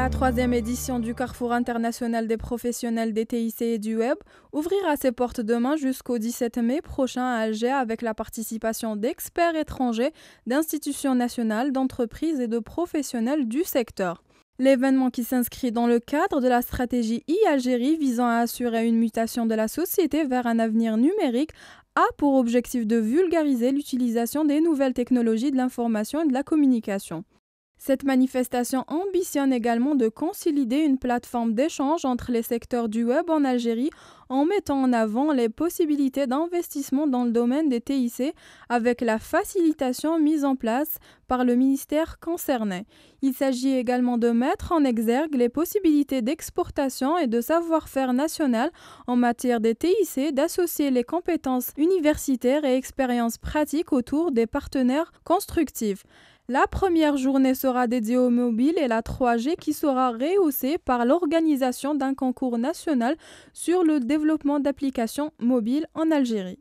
La troisième édition du Carrefour international des professionnels des TIC et du Web ouvrira ses portes demain jusqu'au 17 mai prochain à Alger avec la participation d'experts étrangers, d'institutions nationales, d'entreprises et de professionnels du secteur. L'événement qui s'inscrit dans le cadre de la stratégie e-Algérie visant à assurer une mutation de la société vers un avenir numérique a pour objectif de vulgariser l'utilisation des nouvelles technologies de l'information et de la communication. Cette manifestation ambitionne également de consolider une plateforme d'échange entre les secteurs du web en Algérie en mettant en avant les possibilités d'investissement dans le domaine des TIC avec la facilitation mise en place par le ministère concerné. Il s'agit également de mettre en exergue les possibilités d'exportation et de savoir-faire national en matière des TIC, d'associer les compétences universitaires et expériences pratiques autour des partenaires constructifs. La première journée sera dédiée au mobile et la 3G qui sera rehaussée par l'organisation d'un concours national sur le développement d'applications mobiles en Algérie.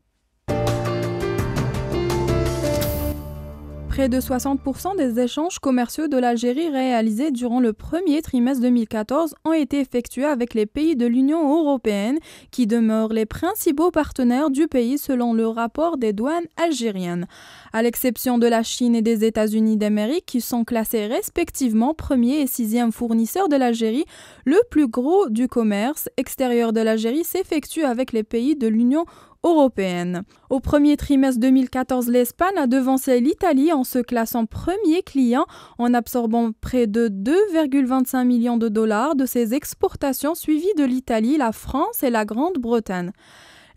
Près de 60% des échanges commerciaux de l'Algérie réalisés durant le premier trimestre 2014 ont été effectués avec les pays de l'Union européenne qui demeurent les principaux partenaires du pays selon le rapport des douanes algériennes. À l'exception de la Chine et des États-Unis d'Amérique qui sont classés respectivement premier et sixième fournisseurs de l'Algérie, le plus gros du commerce extérieur de l'Algérie s'effectue avec les pays de l'Union européenne. Au premier trimestre 2014, l'Espagne a devancé l'Italie en se classant premier client en absorbant près de 2,25 millions de dollars de ses exportations suivies de l'Italie, la France et la Grande-Bretagne.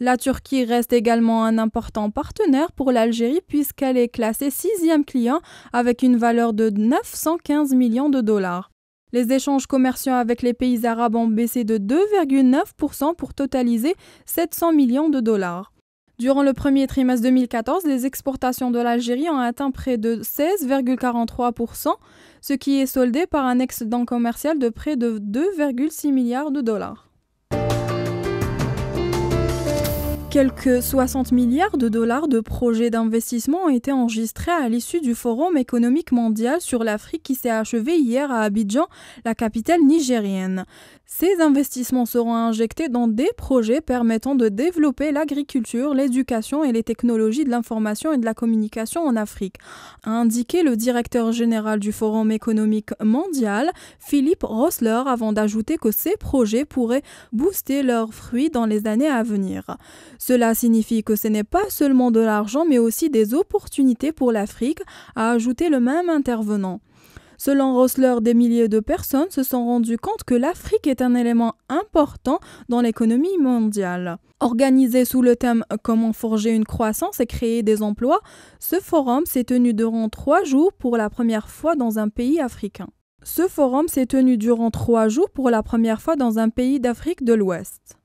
La Turquie reste également un important partenaire pour l'Algérie puisqu'elle est classée sixième client avec une valeur de 915 millions de dollars. Les échanges commerciaux avec les pays arabes ont baissé de 2,9% pour totaliser 700 millions de dollars. Durant le premier trimestre 2014, les exportations de l'Algérie ont atteint près de 16,43%, ce qui est soldé par un excédent commercial de près de 2,6 milliards de dollars. Quelques 60 milliards de dollars de projets d'investissement ont été enregistrés à l'issue du Forum économique mondial sur l'Afrique qui s'est achevé hier à Abidjan, la capitale nigérienne. Ces investissements seront injectés dans des projets permettant de développer l'agriculture, l'éducation et les technologies de l'information et de la communication en Afrique, a indiqué le directeur général du Forum économique mondial, Philippe Rossler, avant d'ajouter que ces projets pourraient booster leurs fruits dans les années à venir. Cela signifie que ce n'est pas seulement de l'argent, mais aussi des opportunités pour l'Afrique, a ajouté le même intervenant. Selon Rossler, des milliers de personnes se sont rendues compte que l'Afrique est un élément important dans l'économie mondiale. Organisé sous le thème « Comment forger une croissance et créer des emplois », ce forum s'est tenu durant 3 jours pour la première fois dans un pays africain. Ce forum s'est tenu durant 3 jours pour la première fois dans un pays d'Afrique de l'Ouest.